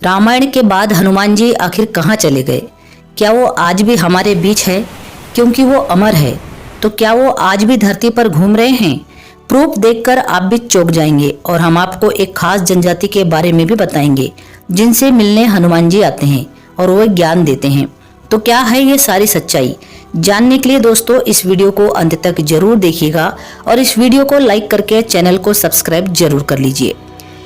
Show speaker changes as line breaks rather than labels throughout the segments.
रामायण के बाद हनुमान जी आखिर कहाँ चले गए? क्या वो आज भी हमारे बीच है? क्योंकि वो अमर है, तो क्या वो आज भी धरती पर घूम रहे हैं? प्रूफ देखकर आप भी चौंक जाएंगे और हम आपको एक खास जनजाति के बारे में भी बताएंगे जिनसे मिलने हनुमान जी आते हैं और वो ज्ञान देते हैं। तो क्या है ये सारी सच्चाई? जानने के लिए दोस्तों इस वीडियो को अंत तक जरूर देखिएगा और इस वीडियो को लाइक करके चैनल को सब्सक्राइब जरूर कर लीजिए।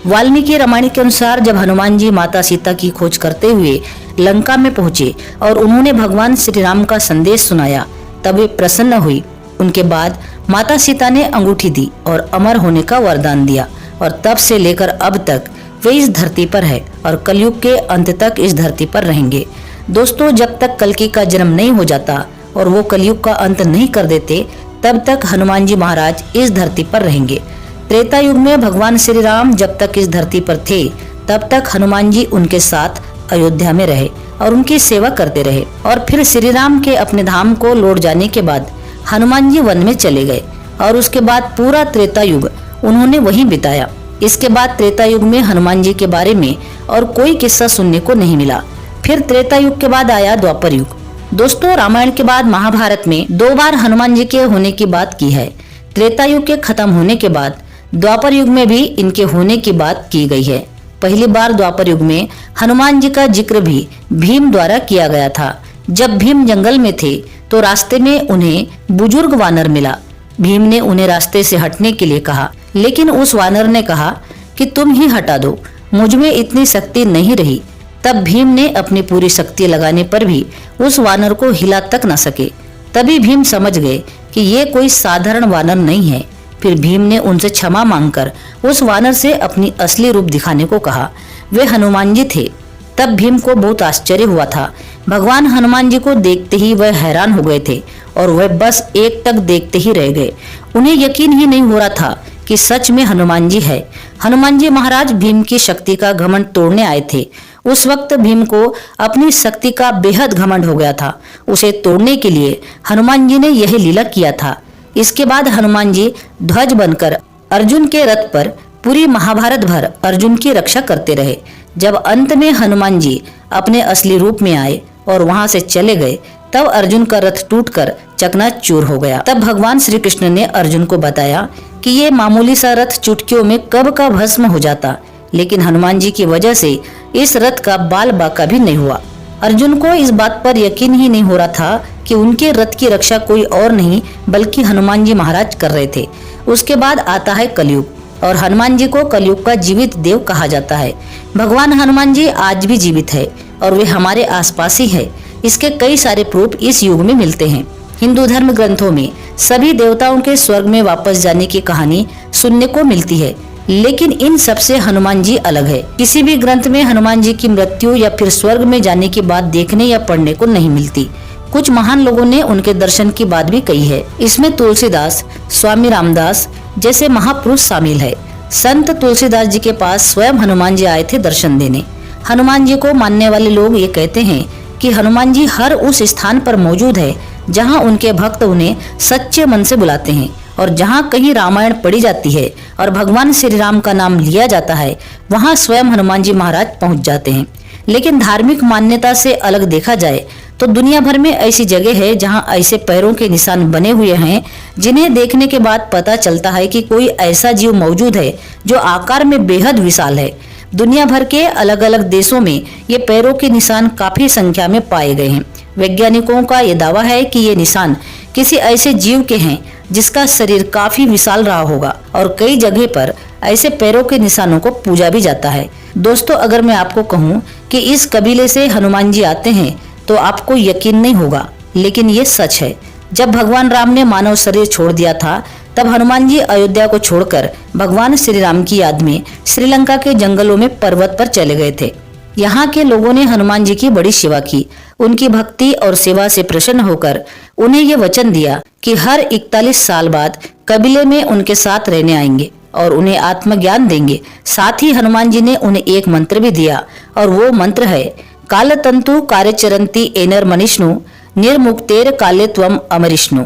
वाल्मीकि रामायण के अनुसार जब हनुमान जी माता सीता की खोज करते हुए लंका में पहुंचे और उन्होंने भगवान श्री राम का संदेश सुनाया, तब वे प्रसन्न हुई। उनके बाद माता सीता ने अंगूठी दी और अमर होने का वरदान दिया और तब से लेकर अब तक वे इस धरती पर है और कलयुग के अंत तक इस धरती पर रहेंगे। दोस्तों, जब तक कल्कि का जन्म नहीं हो जाता और वो कलयुग का अंत नहीं कर देते, तब तक हनुमान जी महाराज इस धरती पर रहेंगे। त्रेता युग में भगवान श्री राम जब तक इस धरती पर थे, तब तक हनुमान जी उनके साथ अयोध्या में रहे और उनकी सेवा करते रहे। और फिर श्री राम के अपने धाम को लौट जाने के बाद हनुमान जी वन में चले गए और उसके बाद पूरा त्रेता युग उन्होंने वहीं बिताया। इसके बाद त्रेता युग में हनुमान जी के बारे में और कोई किस्सा सुनने को नहीं मिला। फिर त्रेता युग के बाद आया द्वापर युग। दोस्तों, रामायण के बाद महाभारत में 2 बार हनुमान जी के होने की बात की है। त्रेता युग के खत्म होने के बाद द्वापर युग में भी इनके होने की बात की गई है। पहली बार द्वापर युग में हनुमान जी का जिक्र भी भीम द्वारा किया गया था। जब भीम जंगल में थे तो रास्ते में उन्हें बुजुर्ग वानर मिला। भीम ने उन्हें रास्ते से हटने के लिए कहा, लेकिन उस वानर ने कहा कि तुम ही हटा दो, मुझ में इतनी शक्ति नहीं रही। तब भीम ने अपनी पूरी शक्ति लगाने पर भी उस वानर को हिला तक न सके। तभी भीम समझ गए कि ये कोई साधारण वानर नहीं है। फिर भीम ने उनसे क्षमा मांगकर उस वानर से अपनी असली रूप दिखाने को कहा। वे हनुमान जी थे। तब भीम को बहुत आश्चर्य हुआ था। भगवान हनुमान जी को देखते ही वह हैरान हो गए थे और वह बस एक टक देखते ही रह गए। उन्हें यकीन ही नहीं हो रहा था कि सच में हनुमान जी है। हनुमान जी महाराज भीम की शक्ति का घमंड तोड़ने आए थे। उस वक्त भीम को अपनी शक्ति का बेहद घमंड हो गया था। उसे तोड़ने के लिए हनुमान जी ने यह लीला किया था। इसके बाद हनुमान जी ध्वज बनकर अर्जुन के रथ पर पूरी महाभारत भर अर्जुन की रक्षा करते रहे। जब अंत में हनुमान जी अपने असली रूप में आए और वहां से चले गए, तब अर्जुन का रथ टूटकर चकनाचूर हो गया। तब भगवान श्री कृष्ण ने अर्जुन को बताया कि ये मामूली सा रथ चुटकियों में कब का भस्म हो जाता, लेकिन हनुमान जी की वजह से इस रथ का बाल बाका भी नहीं हुआ। अर्जुन को इस बात पर यकीन ही नहीं हो रहा था कि उनके रथ की रक्षा कोई और नहीं बल्कि हनुमान जी महाराज कर रहे थे। उसके बाद आता है कलयुग और हनुमान जी को कलयुग का जीवित देव कहा जाता है। भगवान हनुमान जी आज भी जीवित है और वे हमारे आसपास ही है। इसके कई सारे प्रूफ इस युग में मिलते हैं। हिंदू धर्म ग्रंथों में सभी देवताओं के स्वर्ग में वापस जाने की कहानी सुनने को मिलती है, लेकिन इन सबसे हनुमान जी अलग है। किसी भी ग्रंथ में हनुमान जी की मृत्यु या फिर स्वर्ग में जाने की बात देखने या पढ़ने को नहीं मिलती। कुछ महान लोगों ने उनके दर्शन की बात भी कही है। इसमें तुलसीदास, स्वामी रामदास जैसे महापुरुष शामिल है। संत तुलसीदास जी के पास स्वयं हनुमान जी आए थे दर्शन देने। हनुमान जी को मानने वाले लोग ये कहते हैं कि हनुमान जी हर उस स्थान पर मौजूद है जहाँ उनके भक्त उन्हें सच्चे मन से बुलाते हैं और जहाँ कहीं रामायण पढ़ी जाती है और भगवान श्री राम का नाम लिया जाता है, वहाँ स्वयं हनुमान जी महाराज पहुँच जाते हैं। लेकिन धार्मिक मान्यता से अलग देखा जाए तो दुनिया भर में ऐसी जगह है जहां ऐसे पैरों के निशान बने हुए हैं जिन्हें देखने के बाद पता चलता है कि कोई ऐसा जीव मौजूद है जो आकार में बेहद विशाल है। दुनिया भर के अलग अलग देशों में ये पैरों के निशान काफी संख्या में पाए गए हैं। वैज्ञानिकों का ये दावा है कि ये निशान किसी ऐसे जीव के हैं जिसका शरीर काफी विशाल रहा होगा और कई जगह पर ऐसे पैरों के निशानों को पूजा भी जाता है। दोस्तों, अगर मैं आपको कहूँ कि इस कबीले से हनुमान जी आते हैं तो आपको यकीन नहीं होगा, लेकिन ये सच है। जब भगवान राम ने मानव शरीर छोड़ दिया था, तब हनुमान जी अयोध्या को छोड़कर भगवान श्री राम की याद में श्रीलंका के जंगलों में पर्वत पर चले गए थे। यहाँ के लोगों ने हनुमान जी की बड़ी सेवा की। उनकी भक्ति और सेवा से प्रसन्न होकर उन्हें ये वचन दिया कि हर 41 साल बाद कबीले में उनके साथ रहने आएंगे और उन्हें आत्मज्ञान देंगे। साथ ही हनुमान जी ने उन्हें एक मंत्र भी दिया और वो मंत्र है कालतंतु कार्यचरंती एनर मनिष्णु निर्मुक्तेर काले त्वम अमरिष्णु।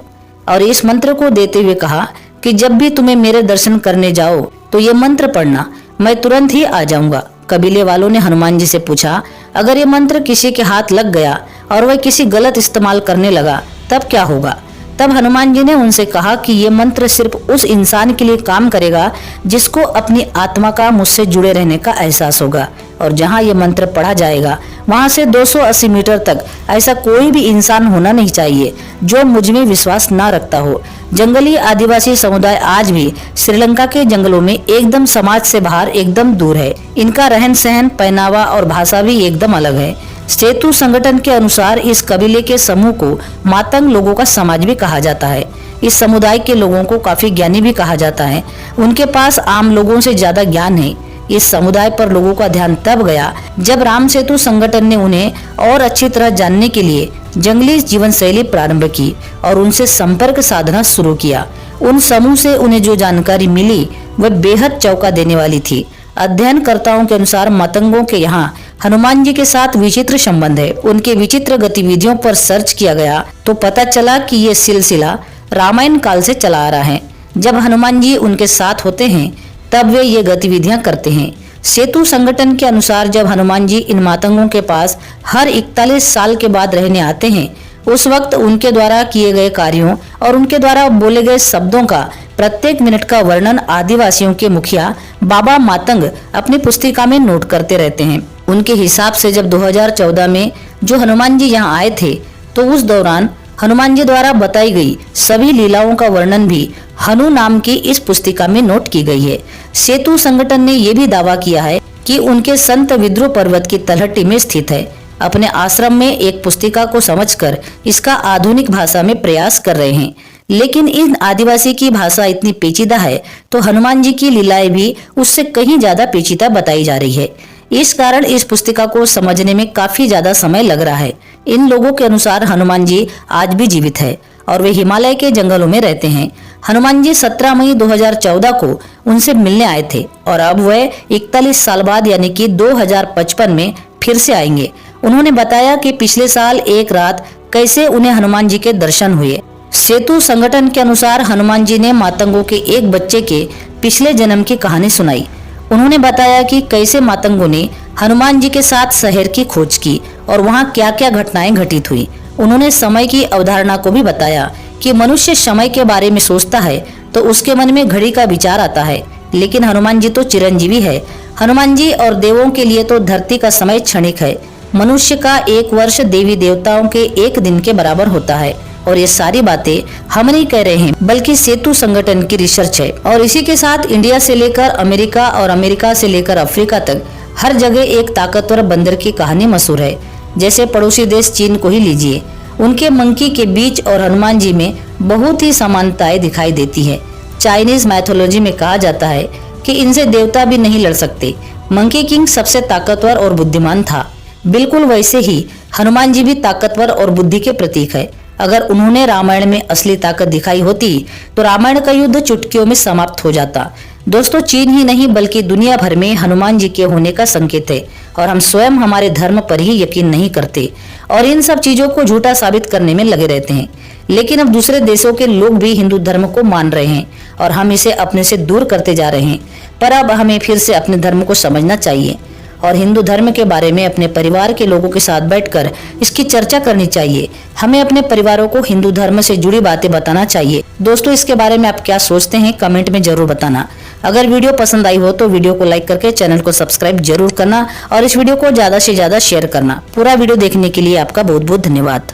और इस मंत्र को देते हुए कहा कि जब भी तुम्हें मेरे दर्शन करने जाओ तो ये मंत्र पढ़ना, मैं तुरंत ही आ जाऊंगा। कबीले वालों ने हनुमान जी से पूछा, अगर ये मंत्र किसी के हाथ लग गया और वह किसी गलत इस्तेमाल करने लगा तब क्या होगा? तब हनुमान जी ने उनसे कहा कि ये मंत्र सिर्फ उस इंसान के लिए काम करेगा जिसको अपनी आत्मा का मुझसे जुड़े रहने का एहसास होगा, और जहाँ ये मंत्र पढ़ा जाएगा वहां से 280 मीटर तक ऐसा कोई भी इंसान होना नहीं चाहिए जो मुझ में विश्वास ना रखता हो। जंगली आदिवासी समुदाय आज भी श्रीलंका के जंगलों में एकदम समाज से बाहर एकदम दूर है। इनका रहन सहन, पहनावा और भाषा भी एकदम अलग है। सेतु संगठन के अनुसार इस कबीले के समूह को मातंग लोगों का समाज भी कहा जाता है। इस समुदाय के लोगों को काफी ज्ञानी भी कहा जाता है। उनके पास आम लोगों से ज्यादा ज्ञान है। इस समुदाय पर लोगों का ध्यान तब गया जब राम सेतु संगठन ने उन्हें और अच्छी तरह जानने के लिए जंगली जीवन शैली प्रारंभ की और उनसे संपर्क साधना शुरू किया। उन समूह से उन्हें जो जानकारी मिली वह बेहद चौंका देने वाली थी। अध्ययनकर्ताओं के अनुसार मतंगों के यहाँ हनुमान जी के साथ विचित्र संबंध है। उनके विचित्र गतिविधियों पर सर्च किया गया तो पता चला कि ये सिलसिला रामायण काल से चला आ रहा है। जब हनुमान जी उनके साथ होते हैं तब वे ये गतिविधियां करते हैं। सेतु संगठन के अनुसार जब हनुमान जी इन मातंगों के पास हर 41 साल के बाद रहने आते हैं, उस वक्त उनके द्वारा किए गए कार्यों और उनके द्वारा बोले गए शब्दों का प्रत्येक मिनट का वर्णन आदिवासियों के मुखिया बाबा मातंग अपनी पुस्तिका में नोट करते रहते हैं। उनके हिसाब से जब 2014 में जो हनुमान जी यहाँ आए थे तो उस दौरान हनुमान जी द्वारा बताई गई सभी लीलाओं का वर्णन भी हनु नाम की इस पुस्तिका में नोट की गई है। सेतु संगठन ने यह भी दावा किया है कि उनके संत विद्रोह पर्वत की तलहटी में स्थित है। अपने आश्रम में एक पुस्तिका को समझकर इसका आधुनिक भाषा में प्रयास कर रहे हैं, लेकिन इन आदिवासी की भाषा इतनी पेचीदा है तो हनुमान जी की लीलाएं भी उससे कहीं ज्यादा पेचीदा बताई जा रही है। इस कारण इस पुस्तिका को समझने में काफी ज्यादा समय लग रहा है। इन लोगों के अनुसार हनुमान जी आज भी जीवित है और वे हिमालय के जंगलों में रहते हैं। हनुमान जी 17 मई 2014 को उनसे मिलने आए थे और अब वह 41 साल बाद यानी कि 2055 में फिर से आएंगे। उन्होंने बताया कि पिछले साल एक रात कैसे उन्हें हनुमान जी के दर्शन हुए। सेतु संगठन के अनुसार हनुमान जी ने मातंगों के एक बच्चे के पिछले जन्म की कहानी सुनाई। उन्होंने बताया कि कैसे मातंगों ने हनुमान जी के साथ शहर की खोज की और वहाँ क्या क्या घटनाएं घटित हुई। उन्होंने समय की अवधारणा को भी बताया कि मनुष्य समय के बारे में सोचता है तो उसके मन में घड़ी का विचार आता है, लेकिन हनुमान जी तो चिरंजीवी है। हनुमान जी और देवों के लिए तो धरती का समय क्षणिक है। मनुष्य का 1 वर्ष देवी देवताओं के 1 दिन के बराबर होता है। और ये सारी बातें हम नहीं कह रहे हैं बल्कि सेतु संगठन की रिसर्च है। और इसी के साथ इंडिया से लेकर अमेरिका और अमेरिका से लेकर अफ्रीका तक हर जगह एक ताकतवर बंदर की कहानी मशहूर है। जैसे पड़ोसी देश चीन को ही लीजिए, उनके मंकी के बीच और हनुमान जी में बहुत ही समानताएं दिखाई देती है। चाइनीज मैथोलॉजी में कहा जाता है कि इनसे देवता भी नहीं लड़ सकते। मंकी किंग सबसे ताकतवर और बुद्धिमान था। बिल्कुल वैसे ही हनुमान जी भी ताकतवर और बुद्धि के प्रतीक है। अगर उन्होंने रामायण में असली ताकत दिखाई होती तो रामायण का युद्ध चुटकियों में समाप्त हो जाता। दोस्तों, चीन ही नहीं बल्कि दुनिया भर में हनुमान जी के होने का संकेत है और हम स्वयं हमारे धर्म पर ही यकीन नहीं करते और इन सब चीजों को झूठा साबित करने में लगे रहते हैं। लेकिन अब दूसरे देशों के लोग भी हिंदू धर्म को मान रहे हैं और हम इसे अपने से दूर करते जा रहे हैं। पर अब हमें फिर से अपने धर्म को समझना चाहिए और हिंदू धर्म के बारे में अपने परिवार के लोगों के साथ बैठकर इसकी चर्चा करनी चाहिए। हमें अपने परिवारों को हिंदू धर्म से जुड़ी बातें बताना चाहिए। दोस्तों, इसके बारे में आप क्या सोचते हैं कमेंट में जरूर बताना। अगर वीडियो पसंद आई हो तो वीडियो को लाइक करके चैनल को सब्सक्राइब जरूर करना और इस वीडियो को ज्यादा से ज्यादा शेयर करना। पूरा वीडियो देखने के लिए आपका बहुत बहुत धन्यवाद।